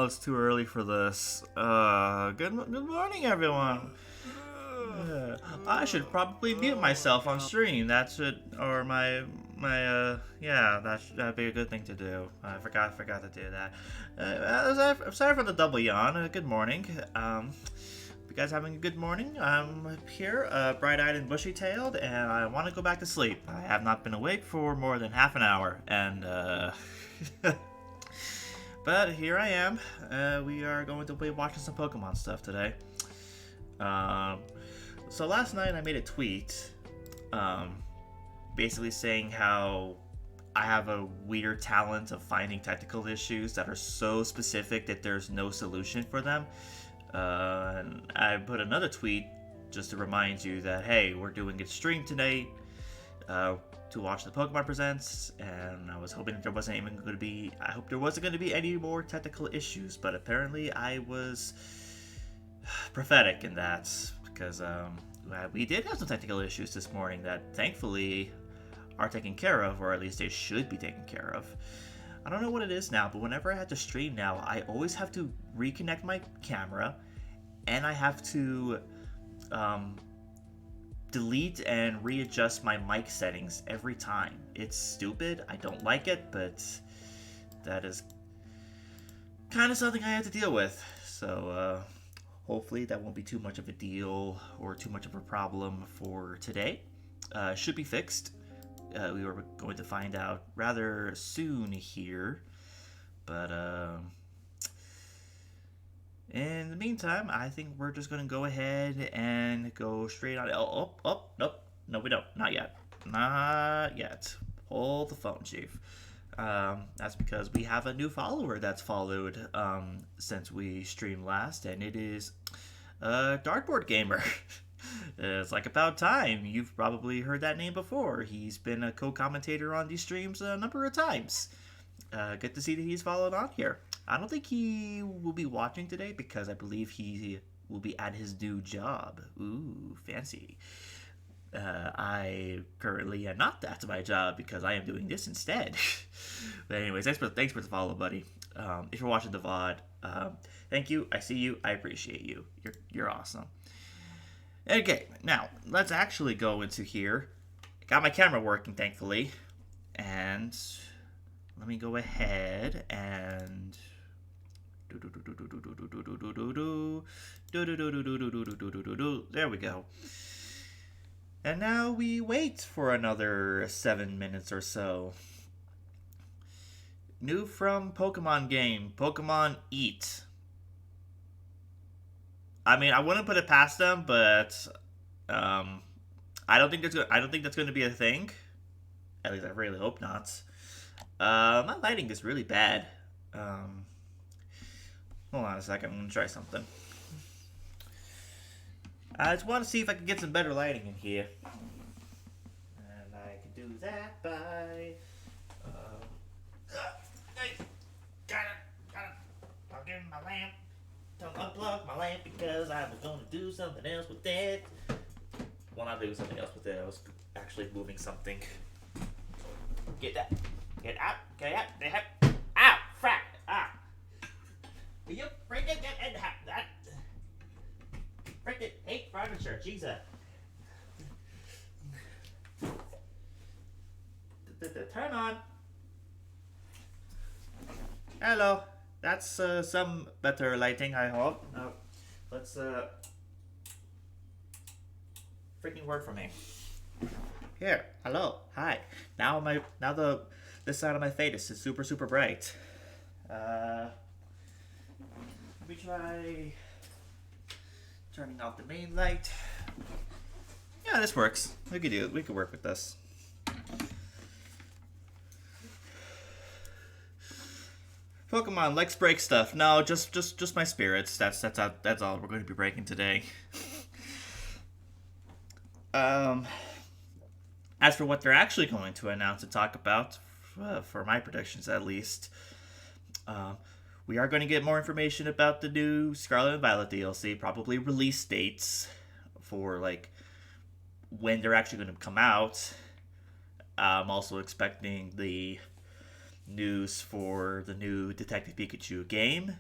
it's too early for this. Good morning, everyone. I should probably mute myself on stream. That should, or yeah, that'd be a good thing to do. I forgot to do that. I'm sorry for the double yawn. Good morning. You guys having a good morning? I'm here, bright-eyed and bushy-tailed, and I want to go back to sleep. I have not been awake for more than half an hour, and but here I am. We are going to be watching some Pokemon stuff today. So last night I made a tweet, basically saying how I have a weird talent of finding technical issues that are so specific that there's no solution for them. And I put another tweet just to remind you that, hey, we're doing a stream tonight to watch the Pokemon Presents, and I was hoping there wasn't even going to be, I hope there wasn't going to be any more technical issues, but apparently I was prophetic in that, because we did have some technical issues this morning that thankfully are taken care of, or at least they should be taken care of. I don't know what it is now, but whenever I have to stream now, I always have to reconnect my camera, and I have to delete and readjust my mic settings every time. It's stupid, I don't like it, but that is kind of something I have to deal with. So hopefully that won't be too much of a deal or too much of a problem for today. Should be fixed. We were going to find out rather soon here, but in the meantime, I think we're just going to go ahead and go straight on. Nope. No, we don't. Not yet. Hold the phone, Chief. That's because we have a new follower that's followed since we streamed last, and it is Dartboard Gamer. It's like about time. You've probably heard that name before. He's been a co-commentator on these streams a number of times. Good to see that he's followed on here. I don't think he will be watching today because I believe he will be at his new job. Ooh, fancy. I currently am not at my job because I am doing this instead. But anyways, thanks for the follow, buddy. If you're watching the VOD, thank you. I see you. I appreciate you. You're awesome. Okay, now let's actually go into here. Got my camera working, thankfully, and let me go ahead and there we go. And now we wait for another 7 minutes or so. New from Pokemon game, Pokemon Eat. I mean, I wouldn't put it past them, but I don't think that's going to be a thing. At least I really hope not. My lighting is really bad. Hold on a second. I'm going to try something. I just want to see if I can get some better lighting in here. And I can do that by... got it. I'll give him my lamp. Don't unplug my lamp because I was going to do something else with it. Well, not doing something else with it. I was actually moving something. Get that. Get out. Get out. Get out. Ow! Frack! Ah! Will you break it? That. Break it. Hate furniture. Jesus. Turn on. Hello. That's some better lighting, I hope. Now, let's freaking work for me. Here, hello, hi. Now this side of my face is super bright. Let me try turning off the main light. Yeah, this works. We could work with this. Pokemon, let's break stuff. No, just my spirits. That's all we're going to be breaking today. As for what they're actually going to announce and talk about, for my predictions at least, we are going to get more information about the new Scarlet and Violet DLC, probably release dates for like when they're actually going to come out. I'm also expecting the news for the new Detective Pikachu game,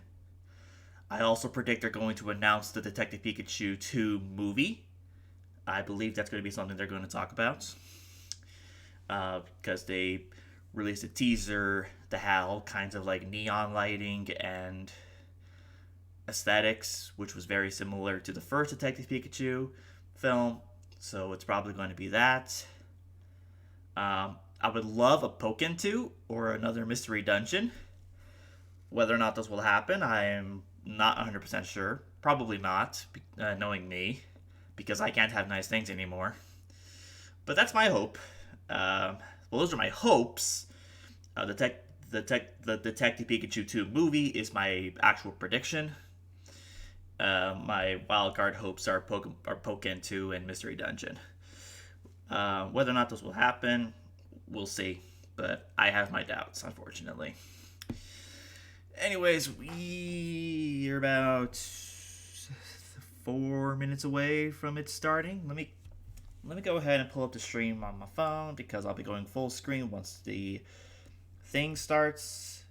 I also predict they're going to announce the Detective Pikachu 2 movie. I believe that's going to be something they're going to talk about. Because they released a teaser that had all kinds of like neon lighting and aesthetics, which was very similar to the first Detective Pikachu film. So it's probably going to be that. I would love a Pokken 2 or another mystery dungeon. Whether or not this will happen, I am not 100% sure. Probably not, knowing me, because I can't have nice things anymore. But that's my hope. Well, those are my hopes. The Detective Pikachu 2 movie is my actual prediction. My wildcard hopes are Pokken 2 and Mystery Dungeon. Whether or not those will happen, we'll see. But I have my doubts, unfortunately. Anyways, we're about 4 minutes away from it starting. Let me go ahead and pull up the stream on my phone because I'll be going full screen once the thing starts.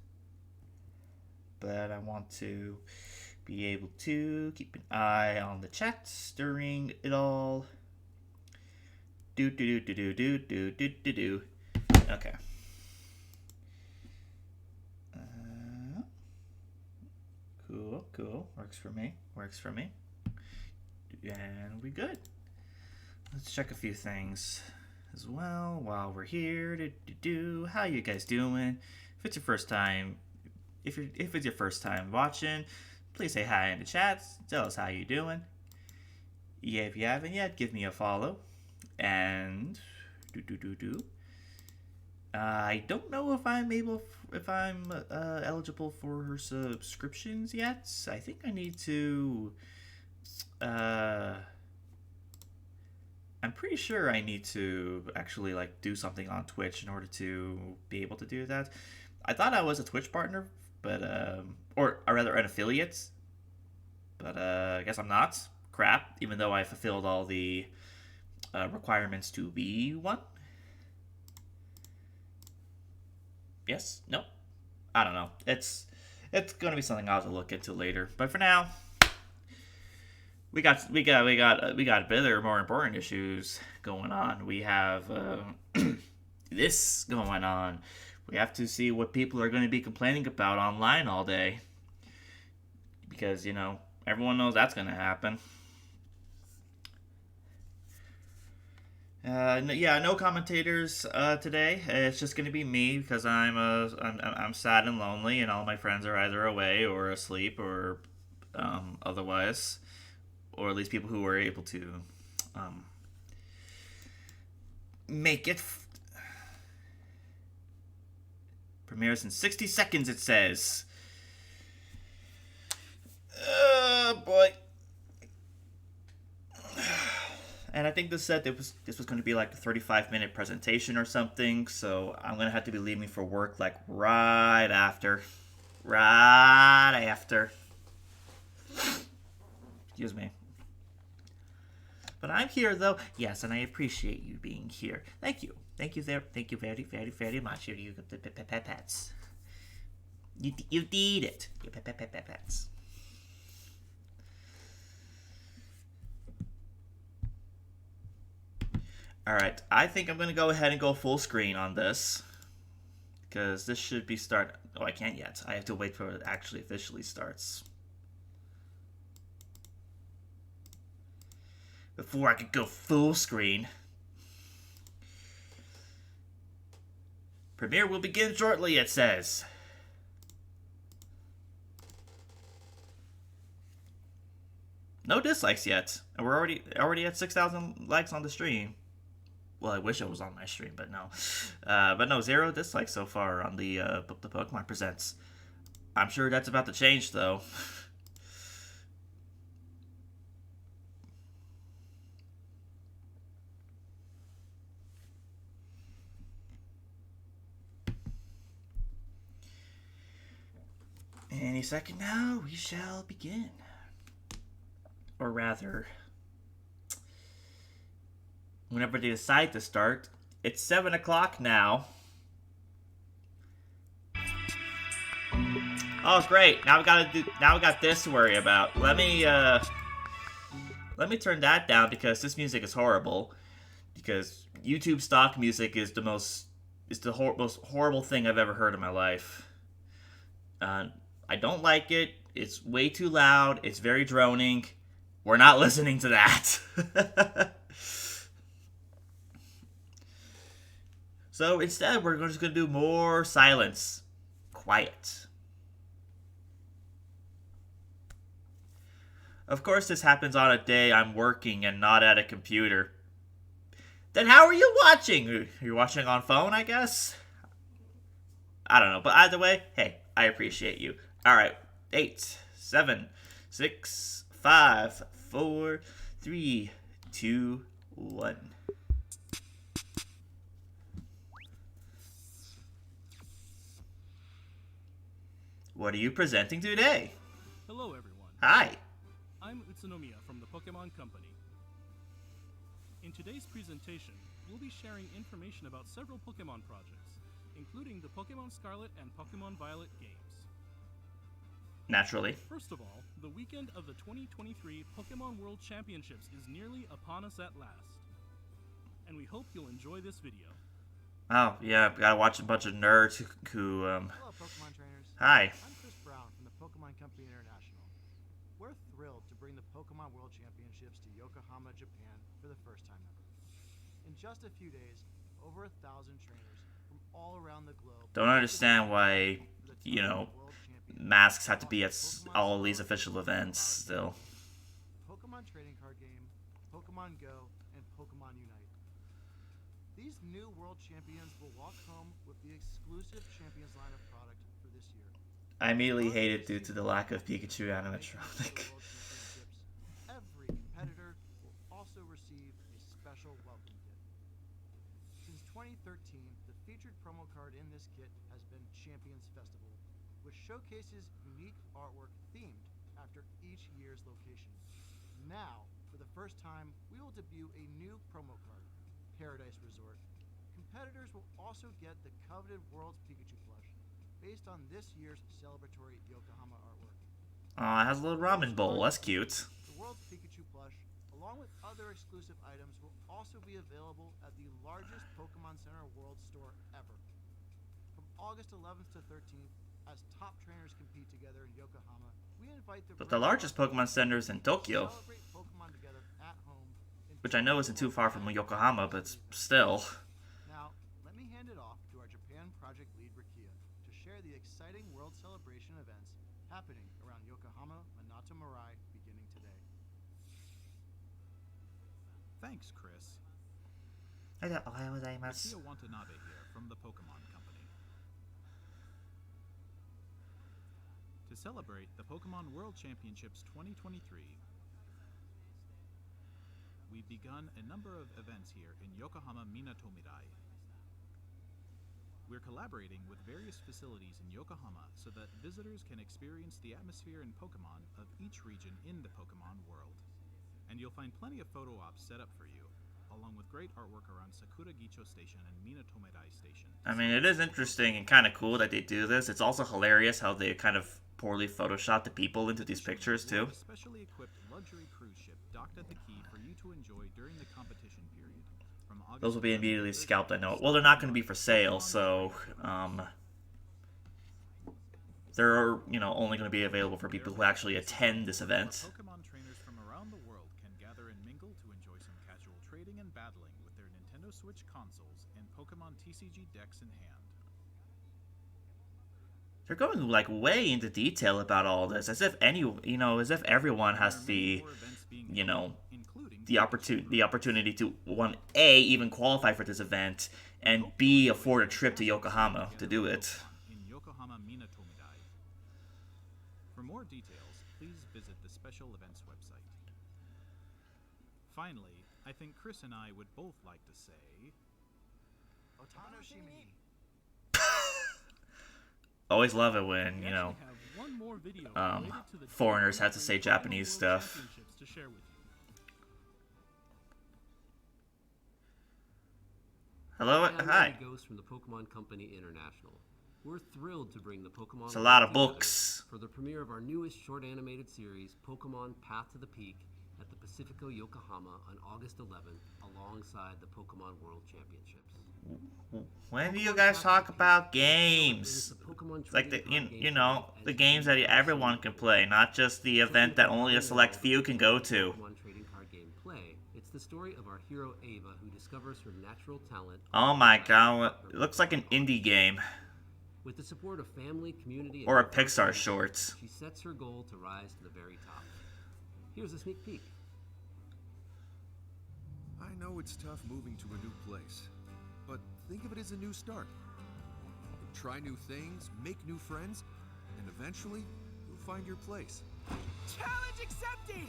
But I want to be able to keep an eye on the chat during it all. Do. Okay. Cool. Works for me. And we good. Let's check a few things as well while we're here. How you guys doing? If it's your first time, if it's your first time watching, please say hi in the chat. Tell us how you doing. Yeah, if you haven't yet, give me a follow. And I don't know if I'm eligible for her subscriptions yet. I think I need to. I'm pretty sure I need to actually like do something on Twitch in order to be able to do that. I thought I was a Twitch partner, but or rather an affiliate, but I guess I'm not. Crap, even though I fulfilled all the requirements to be one. Yes? No? I don't know. It's gonna be something I'll have to look into later. But for now, we got better, more important issues going on. We have this going on. We have to see what people are going to be complaining about online all day, because everyone knows that's going to happen. No commentators today. It's just gonna be me because I'm sad and lonely, and all my friends are either away or asleep or otherwise, or at least people who were able to make it. Premieres in 60 seconds, it says. Boy. And I think this said this was going to be like a 35-minute presentation or something, so I'm going to have to be leaving for work like right after. Excuse me. But I'm here though. Yes, and I appreciate you being here. Thank you. Thank you very, very, very much. You got the pets. You did it. You pets. Alright, I think I'm going to go ahead and go full screen on this. Because this should be start. Oh, I can't yet. I have to wait for it actually officially starts. Before I could go full screen. Premiere will begin shortly, it says. No dislikes yet. And we're already at 6,000 likes on the stream. Well, I wish it was on my stream, but no. But no, 0 dislikes so far on the Pokemon Presents. I'm sure that's about to change, though. Any second now, we shall begin. Or rather, whenever they decide to start. It's 7 o'clock now. Oh, great. Now we got this to worry about. Let me turn that down because this music is horrible. Because YouTube stock music is the most horrible thing I've ever heard in my life. I don't like it. It's way too loud. It's very droning. We're not listening to that. So instead, we're just going to do more silence. Quiet. Of course, this happens on a day I'm working and not at a computer. Then how are you watching? You're watching on phone, I guess? I don't know, but either way, hey, I appreciate you. Alright, 8, 7, 6, 5, 4, 3, 2, 1. What are you presenting today? Hello, everyone. Hi. I'm Utsunomiya from the Pokémon Company. In today's presentation, we'll be sharing information about several Pokémon projects, including the Pokémon Scarlet and Pokémon Violet games. Naturally. First of all, the weekend of the 2023 Pokémon World Championships is nearly upon us at last. And we hope you'll enjoy this video. Oh, yeah, gotta watch a bunch of nerds who Hello, Pokemon trainers. Hi. I'm Chris Brown from the Pokemon Company International. We're thrilled to bring the Pokemon World Championships to Yokohama, Japan for the first time ever. In just a few days, over 1,000 trainers from all around the globe... Don't understand why, you know, masks have to be at all these official events still. Pokemon Trading Card Game, Pokemon Go, and Pokemon Unite. These new World Champions will walk home with the exclusive Champions line of product for this year. I immediately hate it due to the lack of Pikachu animatronic. Every competitor will also receive a special welcome kit. Since 2013, the featured promo card in this kit has been Champions Festival, which showcases unique artwork themed after each year's location. Now, for the first time, we will debut a new promo card, Paradise Resort. Competitors will also get the coveted World's Pikachu plush, based on this year's celebratory Yokohama artwork. Aw, it has a little ramen bowl. That's cute. The World's Pikachu plush, along with other exclusive items, will also be available at the largest Pokemon Center World store ever. From August 11th to 13th, as top trainers compete together in Yokohama, we invite But the largest Pokemon Center is in Tokyo, celebrate Pokemon together at home, which I know isn't too far from Yokohama, but still. Now, let me hand it off to our Japan project lead, Rakia, to share the exciting World Celebration events happening around Yokohama Minato Mirai beginning today. Thanks, Chris. Ohayou gozaimasu. Rakia Watanabe here from the Pokémon Company. To celebrate the Pokémon World Championships 2023, we've begun a number of events here in Yokohama Minato Mirai. We're collaborating with various facilities in Yokohama so that visitors can experience the atmosphere and Pokemon of each region in the Pokemon world. And you'll find plenty of photo ops set up for you, along with great artwork around Sakura Gicho Station and Minato Mirai Station. I mean, it is interesting and kind of cool that they do this. It's also hilarious how they kind of poorly photoshopped the people into these pictures, too. A specially equipped luxury cruise ship docked at the quay for you to enjoy during the competition period. From August Those will be 11th to immediately 13th, scalped, I know. Well, they're not going to be for sale, so, they're, you know, only going to be available for people who actually attend this event. Pokemon trainers from around the world can gather and mingle to enjoy some casual trading and battling with their Nintendo Switch consoles and Pokemon TCG decks in hand. They're going, like, way into detail about all this, as if as if everyone has the, you know, the opportunity to, one, A, even qualify for this event, and B, afford a trip to Yokohama to do it. In Yokohama Minato Mirai. For more details, please visit the special events website. Finally, I think Chris and I would both like to say... Otano Shimi. Always love it when, We you know, actually have one more video related to the foreigners have to 2023 say Pokemon Japanese World stuff. Championships to share with you. Hello, I'm hi. Ghost from the Pokemon Company International. We're thrilled to bring the Pokemon It's a lot of together books. for the premiere of our newest short animated series, Pokemon Path to the Peak, at the Pacifico Yokohama on August 11th, alongside the Pokemon World Championships. When do you guys talk about games? It's like the you know the games that everyone can play, not just the event that only a select few can go to. Pokemon trading card game Play. It's the story of our hero Ava, who discovers her natural talent. Oh my god, it looks like an indie game. With the support of family, community, and Or a her Pixar friends, shorts. she sets her goal to rise to the very top. Here's a sneak peek. I know it's tough moving to a new place, but think of it as a new start. Try new things, make new friends, and eventually, you'll find your place. Challenge accepted!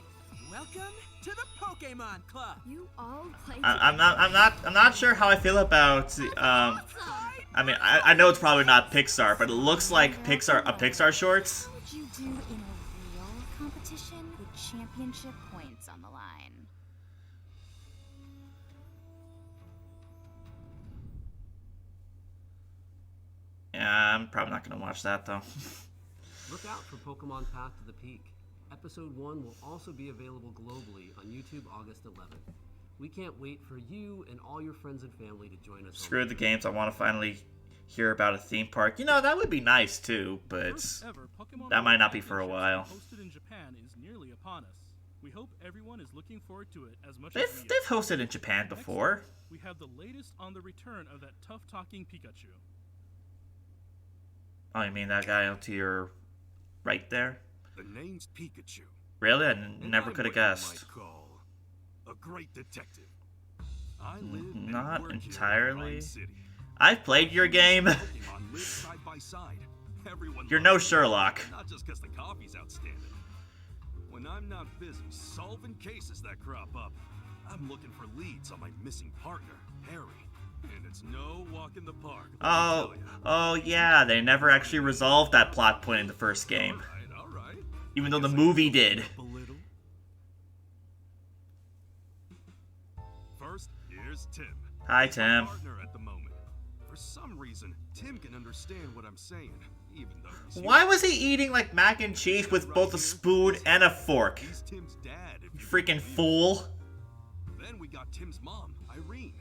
Welcome to the Pokémon Club. You all play. I'm not sure how I feel about I mean, I know it's probably not Pixar, but it looks like a Pixar shorts. How would you do in a real competition with championship points on the line? Yeah, I'm probably not gonna watch that though. Look out for Pokemon Path to the Peak. Episode 1 will also be available globally on YouTube August 11th. We can't wait for you and all your friends and family to join us. Screw the games. I want to finally hear about a theme park. You know, that would be nice too, but First ever Pokemon that might World not be for a Championships while. hosted in Japan is nearly upon us. We hope everyone is looking forward to it as much as we They've are. hosted in Japan Next before. up, we have the latest on the return of that tough-talking Pikachu. Oh, you mean that guy to your right there? The name's Pikachu. Really? I and never I'm could have what you guessed. might call a great detective. I live and Not work here in entirely. Rhyme City. I've played your game. Pokemon live side by side. Everyone You're loves no me, Sherlock. Not just because the coffee's outstanding. When I'm not busy solving cases that crop up, I'm looking for leads on my missing partner, Harry. And it's no walk in the park. let me Oh, tell ya. oh yeah, they never actually resolved that plot point in the first game. All right. Even though the movie did. A little. First, here's Tim. Hi, He's my Tim. partner at the moment. For some reason, Tim can understand what I'm saying, even though he's Why human. was he eating like mac and cheese with both a spoon and a fork? He's Tim's dad, if You you freaking believe it. fool. Then we got Tim's mom, Irene,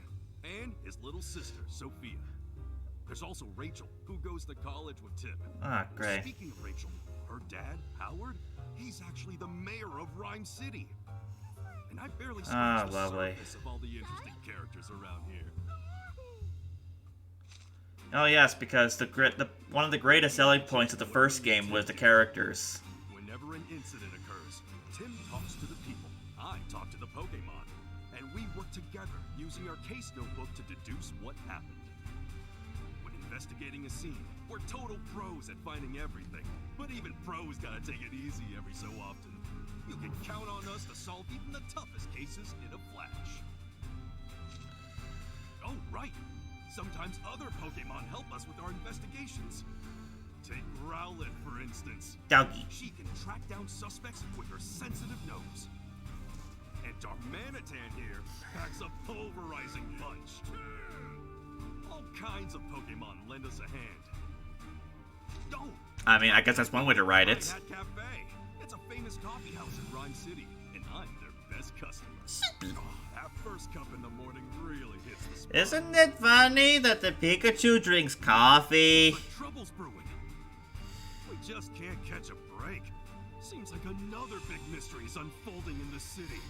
and his little sister, Sophia. There's also Rachel, who goes to college with Tim. Ah, great. Speaking of Rachel, her dad, Howard, he's actually the mayor of Rhyme City. And I barely Ah, scratched the lovely. surface of all the interesting characters around here. Oh yes, because one of the greatest selling points of the first game was the characters. Whenever an incident occurs, Tim talks to the people, I talk to the Pokémon, and we work together using our case notebook to deduce what happened. When investigating a scene, we're total pros at finding everything, but even pros gotta take it easy every so often. You can count on us to solve even the toughest cases in a flash. Oh, right! Sometimes other Pokémon help us with our investigations. Take Rowlet, for instance. Doggy. She can track down suspects with her sensitive nose. And Darmanitan here packs a pulverizing punch. All kinds of Pokemon lend us a hand. Oh, I mean, I guess that's one way to write it. Hat Cafe. It's a famous coffee house in Rhyme City, and I'm their best customer. Oh, that first cup in the morning really hits the spot. Isn't it funny that the Pikachu drinks coffee? But trouble's brewing. We just can't catch a break. Seems like another big mystery is unfolding in the city.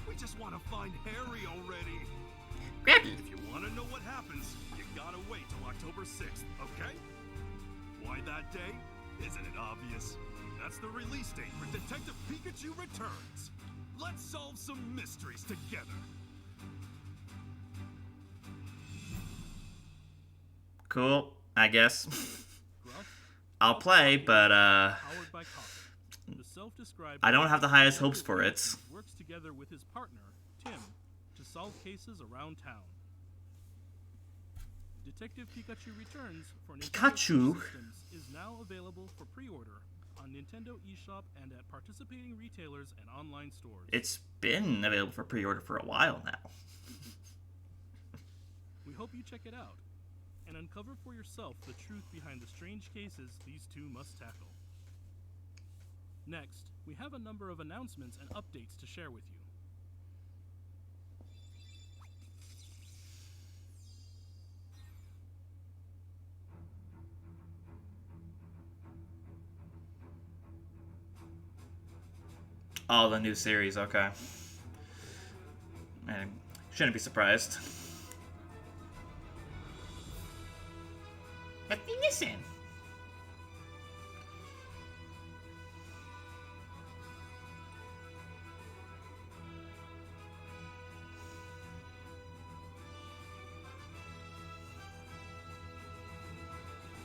We just want to find Harry already. If you want to know what happens, you gotta wait till October 6th, okay? Why that day? Isn't it obvious? That's the release date for Detective Pikachu Returns. Let's solve some mysteries together. Cool, I guess. Gruff, I'll play, but powered by coffee. The self-described I don't have the highest hopes for it. works together with his partner, Tim, to solve cases around town. Detective Pikachu Returns for Nintendo Pikachu? Switch Systems is now available for pre-order on Nintendo eShop and at participating retailers and online stores. It's been available for pre-order for a while now. We hope you check it out. and uncover for yourself the truth behind the strange cases these two must tackle. Next, we have a number of announcements and updates to share with you. Oh, the new series, okay. Man, shouldn't be surprised. But listen.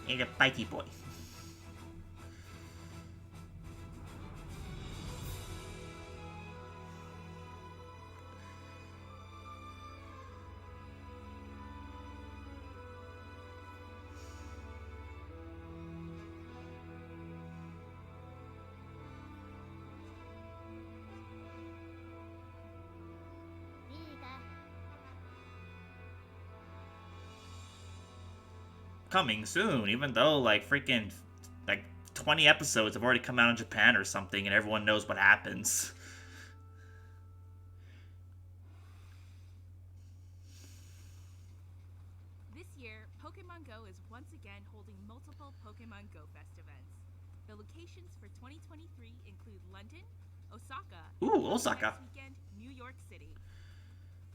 He's a bitey boy. Coming soon, even though like freaking like 20 episodes have already come out in Japan or something and everyone knows what happens. This year, Pokemon Go is once again holding multiple Pokemon Go Fest events. The locations for 2023 include London, Osaka, Ooh, Osaka. next weekend, New York City.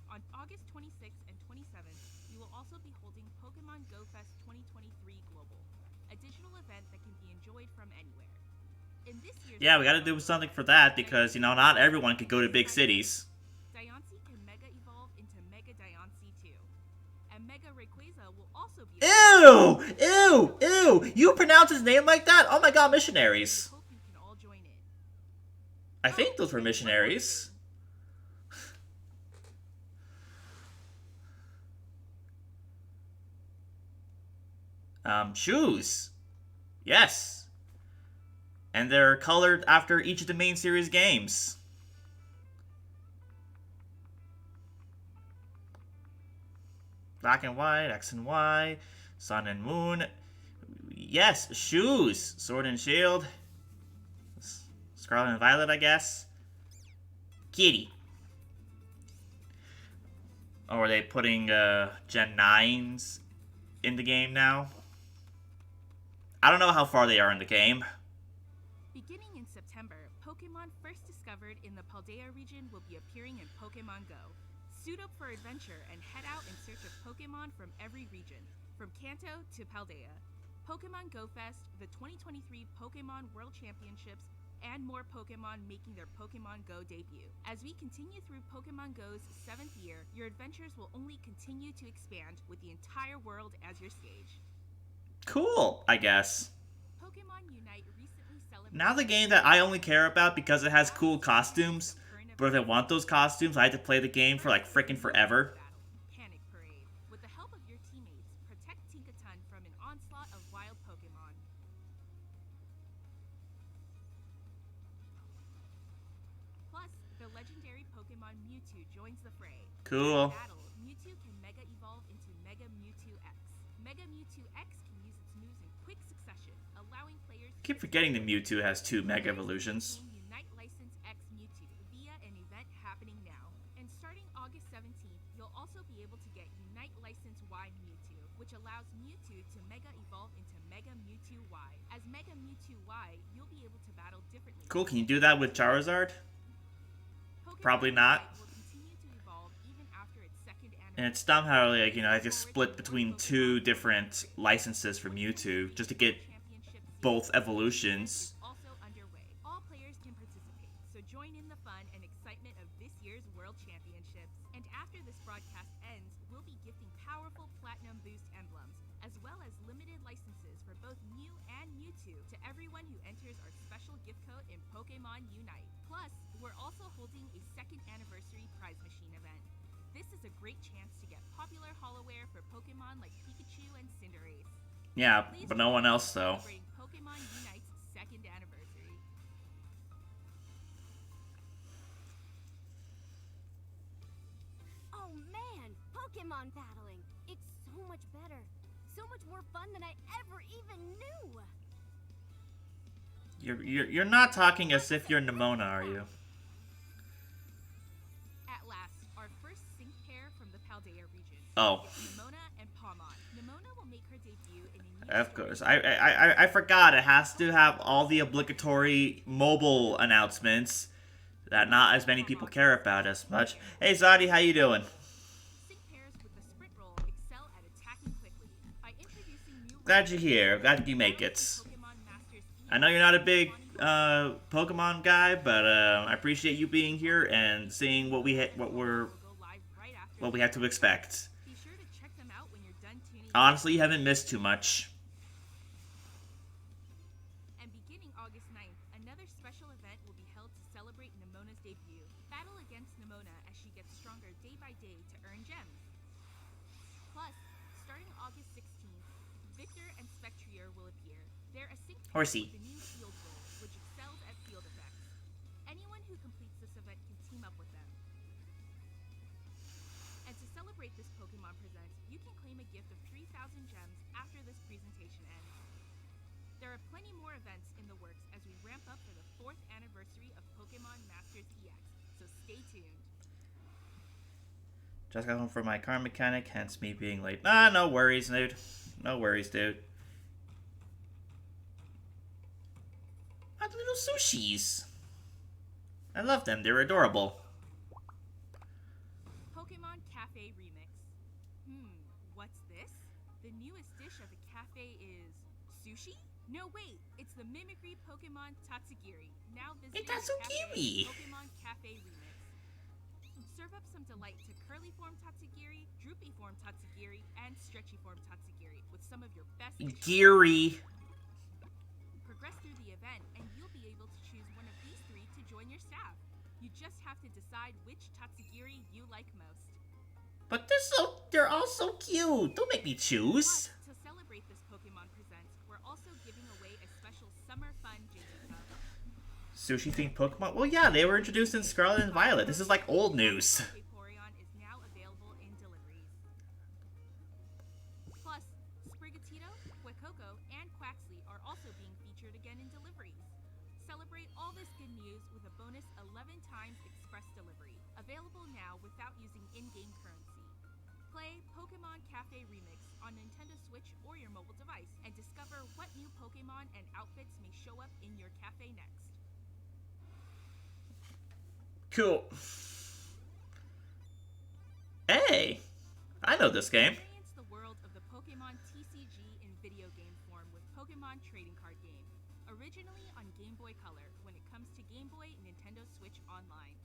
On August 26th and 27th, we will also be holding Pokemon Go Fest 2023 Global, a digital event that can be enjoyed from anywhere. In this year's Yeah, we gotta do something for that because, you know, not everyone can go to big cities. Diancie can Mega Evolve into Mega Diancie 2. And Mega Rayquaza will also be... Ew! Ew! Ew! You pronounce his name like that? Oh my god, missionaries. Hope you can all join in. I think those were missionaries. Shoes. Yes. And they're colored after each of the main series games. Black and white, X and Y, Sun and Moon. Yes, shoes. Sword and Shield. Scarlet and Violet, I guess. Kitty. Oh, are they putting Gen 9s in the game now? I don't know how far they are in the game. Beginning in September, Pokemon first discovered in the Paldea region will be appearing in Pokemon Go. Suit up for adventure and head out in search of Pokemon from every region, from Kanto to Paldea. Pokemon Go Fest, the 2023 Pokemon World Championships, and more Pokemon making their Pokemon Go debut. As we continue through Pokemon Go's 7th year, your adventures will only continue to expand with the entire world as your stage. Cool, I guess. Pokemon Unite recently celebrated... Now the game that I only care about because it has cool costumes, but if I want those costumes, I have to play the game for like freaking forever. Panic Parade. With the help of your teammates, protect Tinkaton from an onslaught of wild Pokemon. Plus, the legendary Pokemon Mewtwo joins the fray. Cool. In battle, Mewtwo can Mega Evolve into Mega Mewtwo X. Mega Mewtwo X can use its moves in quick succession, allowing players I keep forgetting the Mewtwo has 2 Mega Evolutions. Unite License X Mewtwo via an event happening now. And starting August 17th, you'll also be able to get Unite License Y Mewtwo, which allows Mewtwo to Mega Evolve into Mega Mewtwo Y. As Mega Mewtwo Y, you'll be able to battle differently. Cool, can you do that with Charizard? Pokemon Probably not. Unite will continue to evolve even after its second And it's dumb how, like, you know, I just split between 2 different licenses for Mewtwo just to get both evolutions. also underway. All players can participate, so join in the fun and excitement of this year's World Championships. And after this broadcast ends, we'll be gifting powerful Platinum Boost emblems, as well as limited licenses for both Mew and Mewtwo to everyone who enters our special gift code in Pokemon Unite. Plus, we're also holding a second anniversary prize machine event. This is a great chance to get popular holoware for Pokemon like Pikachu and Cinderace. Yeah, but no one else, though. Celebrating Pokemon Unite's second anniversary. Oh man, Pokemon battling! It's so much better. So more fun than I ever even knew. You're not talking as if you're Nimona, are you? At last, our first sync pair from the Paldea region. Oh. It's Nimona and Paimon. Nimona will make her debut in a new Of story. course. I forgot it has to have all the obligatory mobile announcements that not as many people care about as much. Hey Zadi, how you doing? Sync pairs with the sprint roll excel at attacking quickly. By introducing new Glad you're here. Glad you make it. Pokemon Masters I know you're not a big Pokemon guy, but I appreciate you being here and seeing what we have to expect. Be sure to check them out when you're done tuning in. Honestly, you haven't missed too much. And beginning August 9th, another special event will be held to celebrate Nimona's debut. Battle against Nimona as she gets stronger day by day to earn gems. Plus, starting August 16th, Victor and Spectrier will appear. They're a sync pair Horsey. with the new field roll, which excels at field effects. Anyone who completes this event can team up with them. And to celebrate this Pokemon Presents, you can claim a gift of 3,000 gems after this presentation ends. There are plenty more events in the works as we ramp up for the 4th anniversary of Pokemon Masters EX, so stay tuned. Just got home from my car mechanic, hence me being late. Nah, no worries, dude. No worries, dude. Ah, the little sushis. I love them. They're adorable. Pokemon Cafe Remix. What's this? The newest dish at the cafe is sushi? No, wait, it's the mimicry Pokemon Tatsugiri. Now visiting the Tatsugiri. Pokemon Cafe Remix. Serve up some delight to curly form Tatsugiri, droopy form Tatsugiri, and stretchy form Tatsugiri with some of your best dishes. Geary. Progress through the event and you'll be able to choose one of these 3 to join your staff. You just have to decide which Tatsugiri you like most. But they're all so cute. Don't make me choose. But to celebrate this Pokemon Presents, we're also giving away a special summer fun JJ Cup. Sushi themed Pokemon? Well, yeah, they were introduced in Scarlet and Violet. This is like old news. Vaporeon is now available in deliveries. Plus, Sprigatito, Quacoco, and Quaxley are also being featured again in deliveries. Celebrate all this good news with a bonus 11 times express delivery, available now without using in-game currency. Play Pokemon Cafe Remix on Nintendo Switch or your mobile device and discover what new Pokemon and outfits may show up in your cafe next. Cool. Hey, I know this game. Experience the world of the Pokemon TCG in video game form with Pokemon Trading Card Game. Originally on Game Boy Color when it comes to Game Boy and Nintendo Switch Online.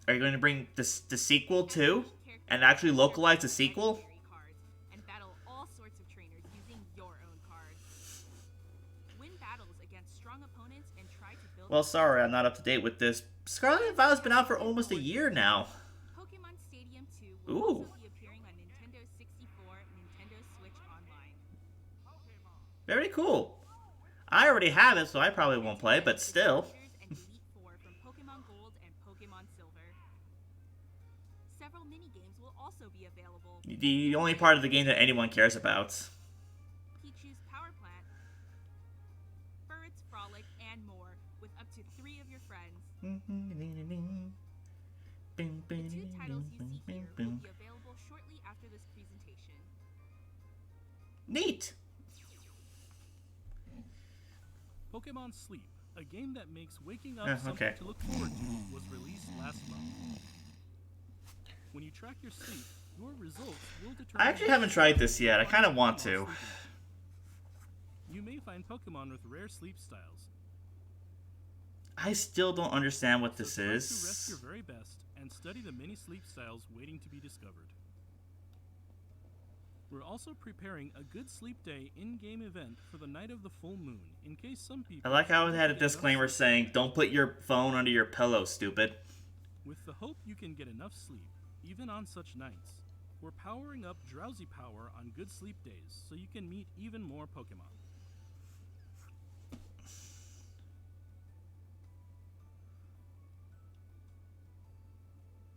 Are you going to bring the sequel too? And actually localize the sequel? And battle all sorts of trainers using your own cards. Win battles against strong opponents and try to build. Well, sorry, I'm not up to date with this. Scarlet and Violet's been out for almost a year now. Pokemon Stadium 2 will also be appearing on Nintendo 64 and Nintendo Switch Online. Very cool. I already have it, so I probably won't play, but still. And Elite Four from Pokemon Gold and Pokemon Silver. Several mini-games will also be available. The only part of the game that anyone cares about. Pichu's Power Plant, Furret's Frolic, and more, with up to 3 of your friends. The 2 titles you see here will be available shortly after this presentation. Neat. Pokemon Sleep, a game that makes waking up something to look forward to, was released last month. When you track your sleep, your results will determine... I actually haven't tried this yet. I kind of want to. You may find Pokemon with rare sleep styles. I still don't understand what this So try to is. rest your very best and study the many sleep styles waiting to be discovered. We're also preparing a good sleep day in-game event for the night of the full moon, in case some people... I like how it had a disclaimer saying, don't put your phone under your pillow, stupid. With the hope you can get enough sleep, even on such nights, we're powering up Drowsy Power on good sleep days so you can meet even more Pokemon.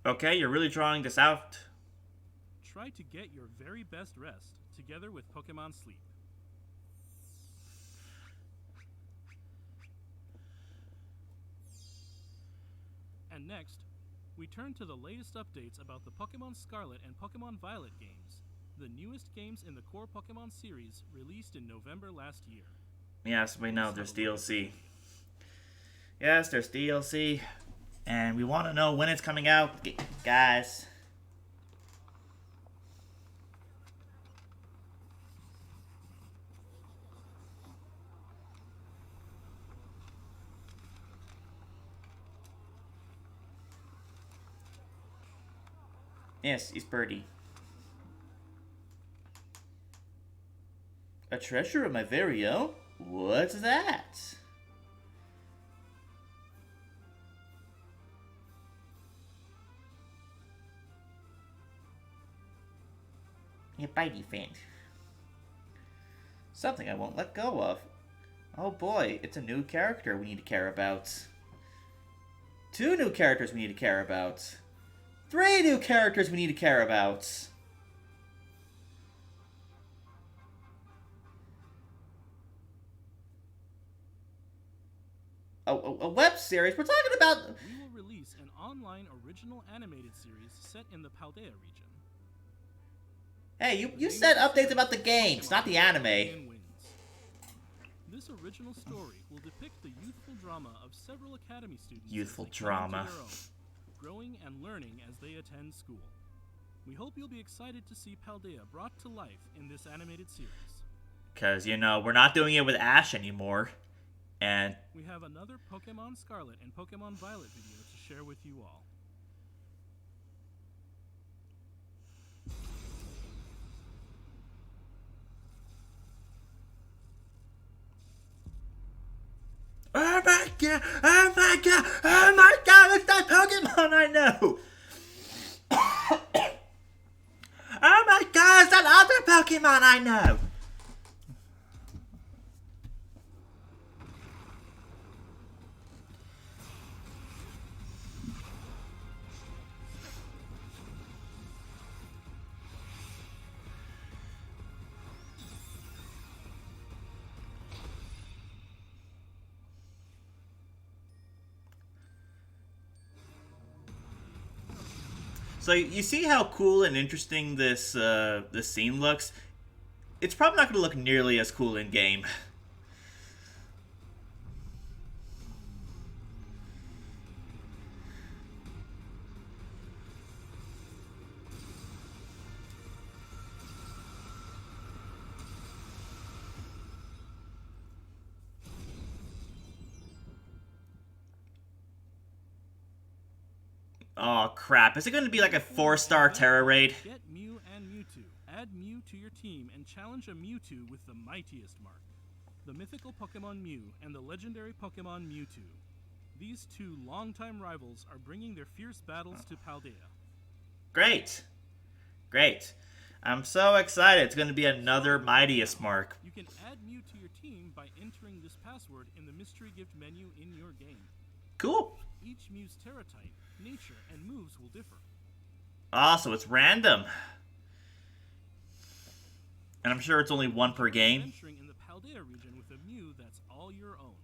Okay, you're really drawing this out. try to get your very best rest together with Pokemon Sleep. And next, we turn to the latest updates about the Pokemon Scarlet and Pokemon Violet games, the newest games in the core Pokemon series released in November last year. Yes, we know there's DLC. Yes, there's DLC. And we want to know when it's coming out, guys. Yes, it's Birdie. A treasure of my very own? What's that? A bitey fan. Something I won't let go of. Oh boy, it's a new character we need to care about. 2 new characters we need to care about. 3 new characters we need to care about. A web series? We're talking about... We will release an online original animated series set in the Paldea region. Hey, you said updates about the games, not the anime. This original story will depict the youthful drama of several academy students Youthful as they come drama. into their own, growing and learning as they attend school. We hope you'll be excited to see Paldea brought to life in this animated series. Because, you know, we're not doing it with Ash anymore. And we have another Pokemon Scarlet and Pokemon Violet video to share with you all. oh my god, oh my god, oh my god, it's that Pokemon I know! oh my god, it's that other Pokemon I know! So you see how cool and interesting this this scene looks? It's probably not going to look nearly as cool in game. Oh crap, is it going to be like a 4-star Terra raid? Get Mew and Mewtwo. Add Mew to your team and challenge a Mewtwo with the mightiest mark. The mythical Pokemon Mew and the legendary Pokemon Mewtwo. These 2 longtime rivals are bringing their fierce battles to Paldea. Great. Great. I'm so excited. It's going to be another mightiest mark. You can add Mew to your team by entering this password in the mystery gift menu in your game. Cool. Each Mew's Terra type, nature, and moves will differ. Ah, so it's random. And I'm sure it's only 1 per game. Entering in the Paldea region with a Mew that's all your own.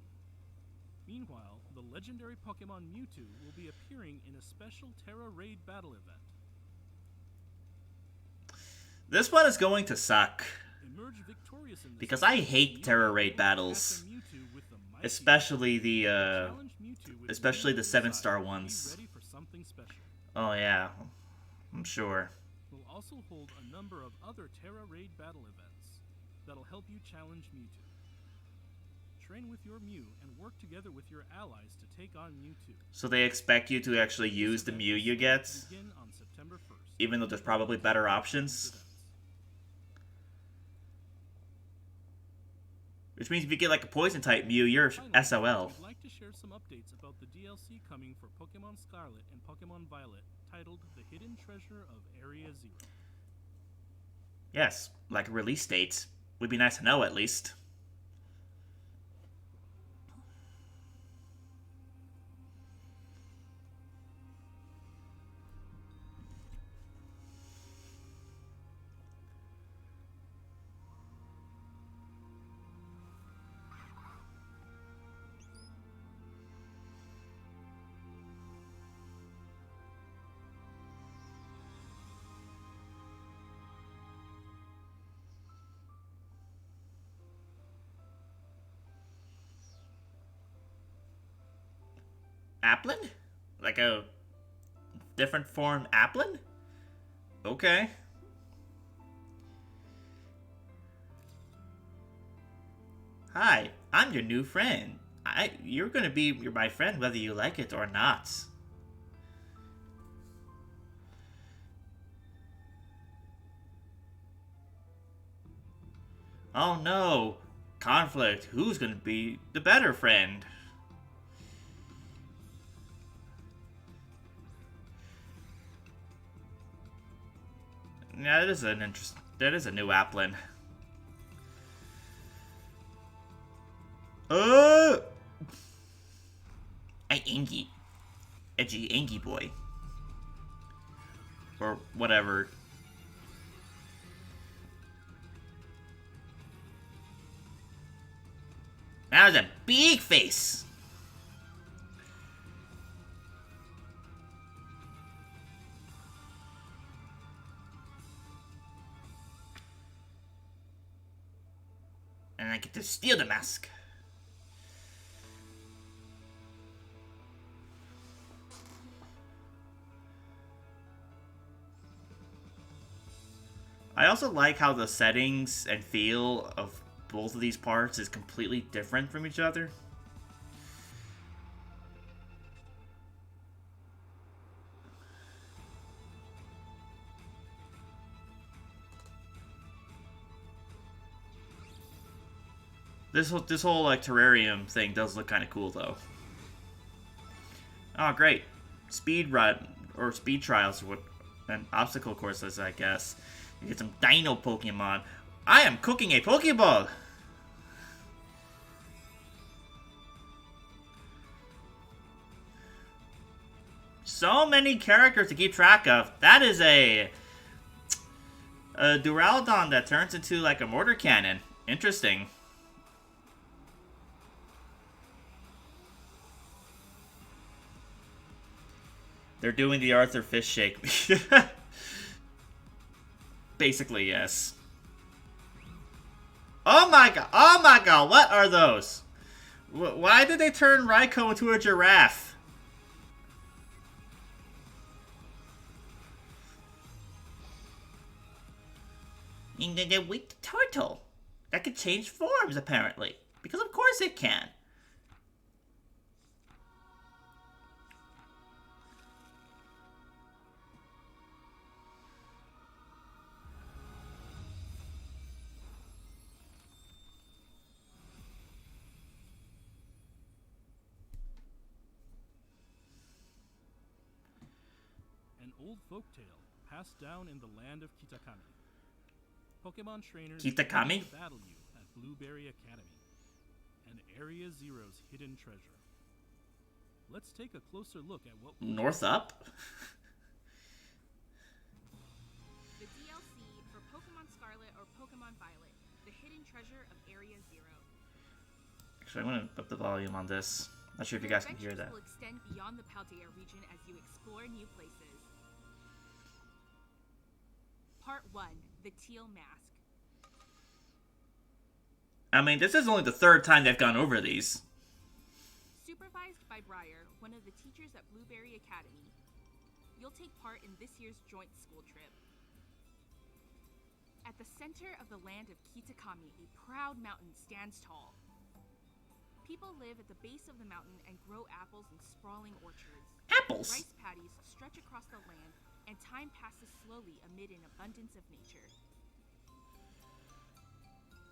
Meanwhile, the legendary Pokemon Mewtwo will be appearing in a special Terra Raid battle event. This one is going to suck. Emerge victorious in this because I hate Terra Raid battles. Especially the 7-star ones. Be ready for something special. Oh yeah, I'm sure. We'll also hold a number of other Terra Raid battle events that'll help you challenge Mewtwo. Train with your Mew and work together with your allies to take on Mewtwo. So they expect you to actually use the Mew you get, begin on September 1st. even though there's probably better options. Which means if you get like a poison type Mew, you're Finally, SOL. We'd like to share some updates about the DLC coming for Pokemon Scarlet and Pokemon Violet, titled The Hidden Treasure of Area 0. Yes, like a release date. Would be nice to know at least. Applin? Like a different form Applin? Okay. Hi, I'm your new friend. You're gonna be my friend whether you like it or not. Oh no! Conflict. Who's gonna be the better friend? Yeah, that is a new Applin. Hey, Ingy. Edgy Ingy boy. Or whatever. That was a big face. And I get to steal the mask. I also like how the settings and feel of both of these parts is completely different from each other. This whole like terrarium thing does look kind of cool though. Oh great, speed run or speed trials or what, and obstacle courses I guess. You get some Dino Pokemon. I am cooking a Pokeball. So many characters to keep track of. That is a Duraludon that turns into like a mortar cannon. Interesting. They're doing the Arthur Fish shake. Basically, yes. Oh my god! Oh my god! What are those? Why did they turn Raikou into a giraffe? And then they wait the turtle. That could change forms, apparently. Because of course it can. An old folktale passed down in the land of Kitakami. Pokemon trainers Kitakami? to battle you at Blueberry Academy, and Area Zero's hidden treasure. Let's take a closer look at what North Up? The DLC for Pokemon Scarlet or Pokemon Violet, the hidden treasure of Area Zero. Actually, I'm gonna up the volume on this. Not sure if you guys can hear that. Will extend beyond the Paldea region as you explore new places. Part 1, the Teal Mask. I mean, this is only the third time they've gone over these. Supervised by Briar, one of the teachers at Blueberry Academy, you'll take part in this year's joint school trip. At the center of the land of Kitakami, a proud mountain stands tall. People live at the base of the mountain and grow apples in sprawling orchards. Apples? Rice paddies stretch across the land, and time passes slowly amid an abundance of nature.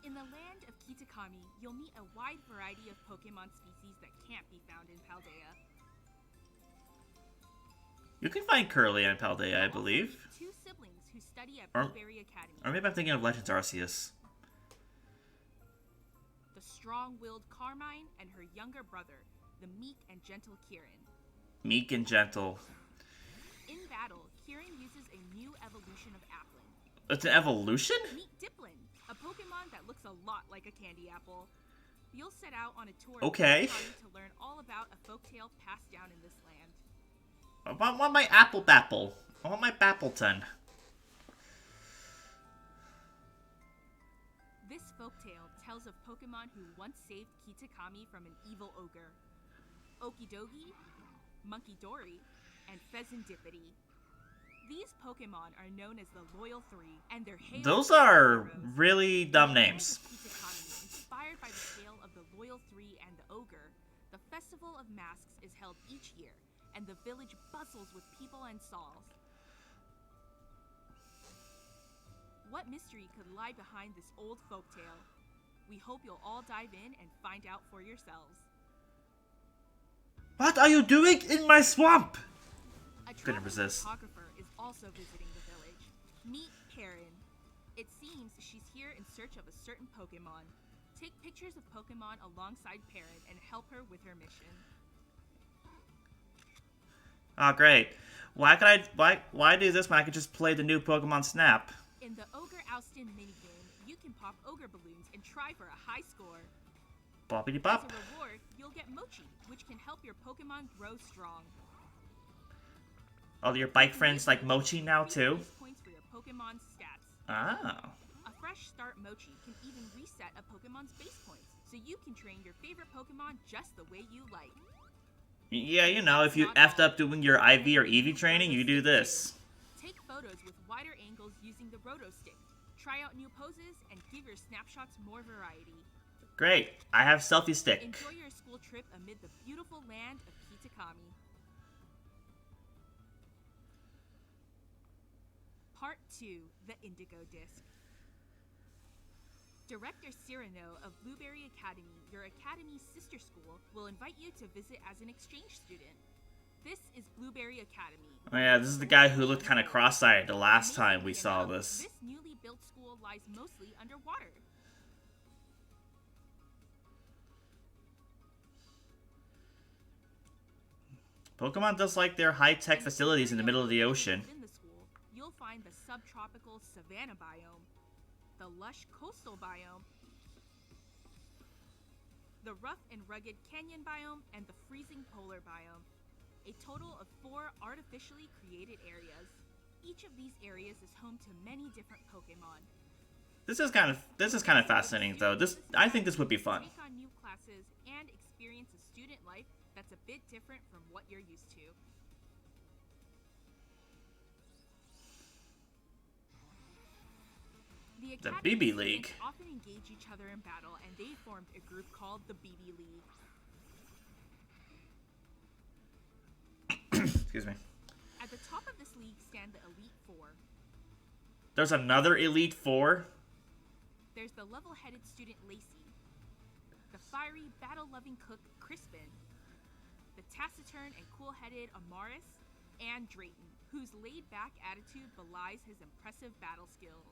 In the land of Kitakami, you'll meet a wide variety of Pokemon species that can't be found in Paldea. You can find Curly and Paldea, I believe. Two siblings who study at Blueberry Academy. Or maybe I'm thinking of Legends Arceus. The strong-willed Carmine and her younger brother, the meek and gentle Kieran. Meek and gentle. In battle, Kieran uses a new evolution of Applin. It's an evolution? Meet Diplin, a Pokemon that looks a lot like a candy apple. You'll set out on a tour Okay. of Kitakami to learn all about a folktale passed down in this land. I want my Apple Bapple. I want my Bappleton. This folktale tells of Pokemon who once saved Kitakami from an evil ogre. Okidogi, Monkey Dory, and Pheasantipity. These Pokemon are known as the Loyal Three, and their hail Those are heroes. really dumb names. Kitakami, inspired by the tale of the Loyal Three and the Ogre, the Festival of Masks is held each year, and the village bustles with people and stalls. What mystery could lie behind this old folktale? We hope you'll all dive in and find out for yourselves. What are you doing in my swamp? A Couldn't traveling resist. photographer is also visiting the village. Meet Perrin. It seems she's here in search of a certain Pokemon. Take pictures of Pokemon alongside Perrin and help her with her mission. Oh, great. Why do this when I could just play the new Pokemon Snap? In the Ogre Oustin minigame, you can pop Ogre balloons and try for a high score. Boppity As bop. a reward, you'll get Mochi, which can help your Pokemon grow strong. All your bike friends like Mochi now too? Base points for your Pokemon's stats. Ah. A fresh start Mochi can even reset a Pokemon's base points, so you can train your favorite Pokemon just the way you like. Yeah, you know, if you effed up doing your IV or EV training, you do this. Take photos with wider angles using the Roto Stick. Try out new poses and give your snapshots more variety. Great. I have selfie stick. Enjoy your school trip amid the beautiful land of Kitakami. Part 2, The Indigo Disc. Director Cyrano of Blueberry Academy, your academy's sister school, will invite you to visit as an exchange student. This is Blueberry Academy. Oh yeah, this is the guy who looked kind of cross-eyed the last time we saw this. This newly built school lies mostly underwater. Pokemon does like their high-tech facilities in the middle of the ocean. Within the school, you'll find the subtropical savanna biome, the lush coastal biome, the rough and rugged canyon biome, and the freezing polar biome. A total of 4 artificially created areas. Each of these areas is home to many different Pokemon. This is kind of fascinating though. I think this would be fun. Take on new classes and experience a student life that's a bit different from what you're used to. The The Academy BB students League. often engage each other in battle, and they formed a group called the BB League. Excuse me. At the top of this league stand the Elite Four. There's another Elite Four? There's the level-headed student Lacey, the fiery, battle-loving cook Crispin, the taciturn and cool-headed Amaris, and Drayton, whose laid-back attitude belies his impressive battle skills.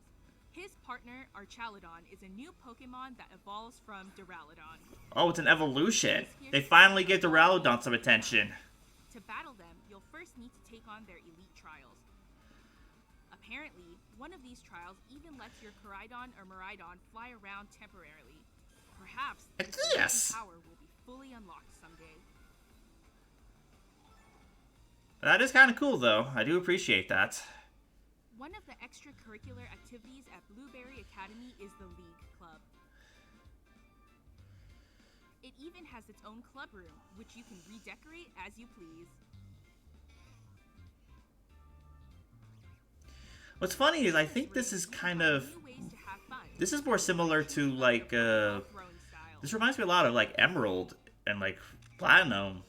His partner, Archaludon, is a new Pokemon that evolves from Duraludon. Oh, it's an evolution. They finally give Duraludon some attention. To battle them, you'll first need to take on their elite trials. Apparently, one of these trials even lets your Koraidon or Miraidon fly around temporarily. Perhaps its Yes. power will be fully unlocked someday. That is kind of cool though. I do appreciate that. One of the extracurricular activities at Blueberry Academy is the League Club. It even has its own club room, which you can redecorate as you please. What's funny is I think this is kind of... New ways to have fun. This is more similar to like, Throwing style. this reminds me a lot of like Emerald and like Platinum,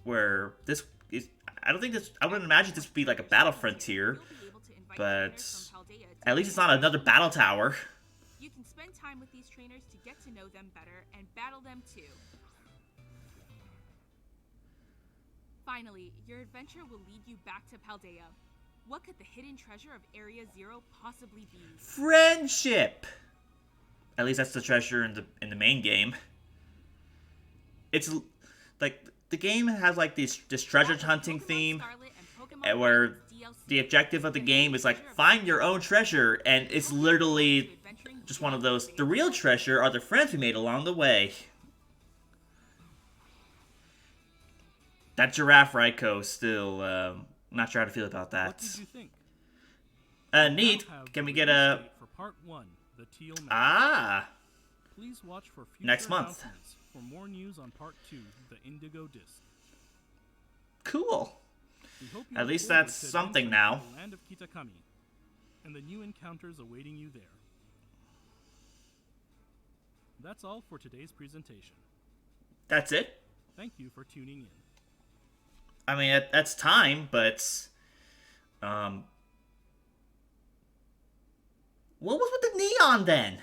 where this is... I wouldn't imagine this would be like a battle frontier, You'll be able to invite but trainers from Paldea to at least it's not another battle tower. You can spend time with these trainers to get to know them better and battle them too. Finally, your adventure will lead you back to Paldea. What could the hidden treasure of Area Zero possibly be? Friendship! At least that's the treasure in the main game. It's like the game has like this treasure hunting theme, and where the objective of the game is like find your own treasure, and it's literally just one of those. The real treasure are the friends we made along the way. That giraffe Raikou still not sure how to feel about that. What did you think? Neat. Now have Can we the get release a date for part 1, the Teal Map. ah? Please watch for future Next month. announcements for more news on part 2, the Indigo Disc. Cool. We hope you At look least forward that's to something adventuring now. through the land of Kitakami, and the new encounters awaiting you there. That's all for today's presentation. That's it? Thank you for tuning in. I mean, that's time, but... What was with the neon, then?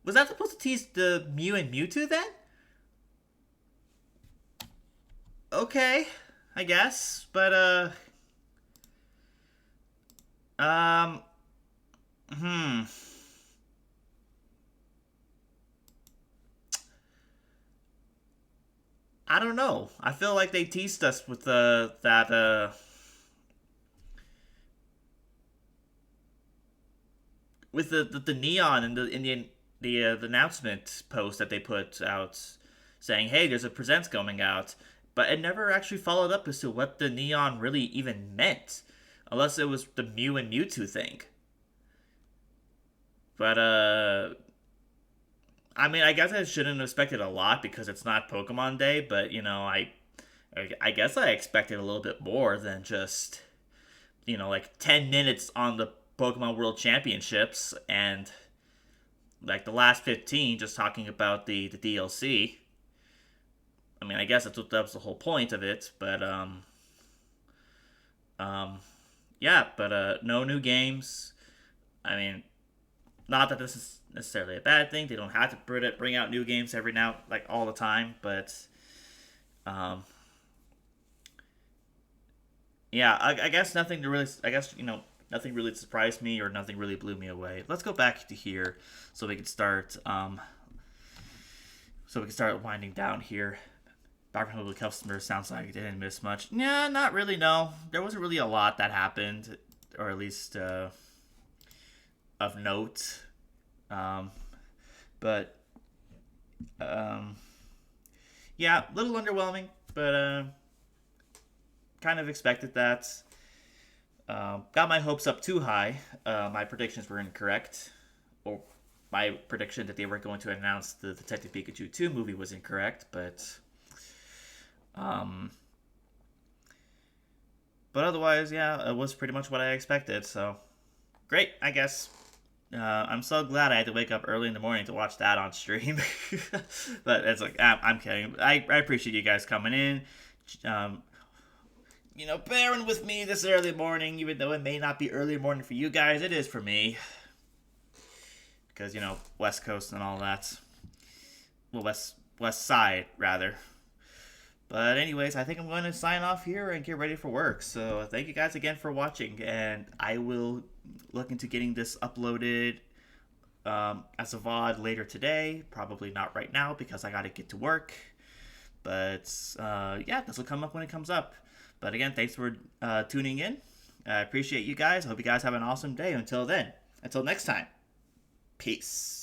Was that supposed to tease the Mew and Mewtwo, then? Okay, I guess, but, I don't know. I feel like they teased us with with the neon and the announcement post that they put out saying, "Hey, there's a presents coming out," but it never actually followed up as to what the neon really even meant, unless it was the Mew and Mewtwo thing. But I mean, I guess I shouldn't have expected a lot because it's not Pokemon Day, but you know, I guess I expected a little bit more than just, you know, like 10 minutes on the Pokemon World Championships and like the last 15 just talking about the DLC. I mean, I guess that was the whole point of it, but yeah, but no new games. I mean, not that this is necessarily a bad thing. They don't have to bring out new games every now, like all the time, but yeah, I guess nothing to really. I guess, you know, nothing really surprised me or nothing really blew me away. Let's go back to here so we can start. So we can start winding down here. Back from the customers sounds like it didn't miss much. Yeah, not really. No, there wasn't really a lot that happened, or at least of note. But yeah, a little underwhelming, but kind of expected that. Got my hopes up too high. My predictions were incorrect. Or my prediction that they were going to announce the Detective Pikachu 2 movie was incorrect, but otherwise, yeah, it was pretty much what I expected, so great, I guess. I'm so glad I had to wake up early in the morning to watch that on stream. But it's like, I'm kidding. I appreciate you guys coming in. You know, bearing with me this early morning, even though it may not be early morning for you guys, it is for me. Because, you know, West Coast and all that. Well, West Side, rather. But anyways, I think I'm going to sign off here and get ready for work. So thank you guys again for watching, and I will look into getting this uploaded as a VOD later today. Probably not right now because I got to get to work. But yeah, this will come up when it comes up. But again, thanks for tuning in. I appreciate you guys. I hope you guys have an awesome day. Until then, until next time, peace.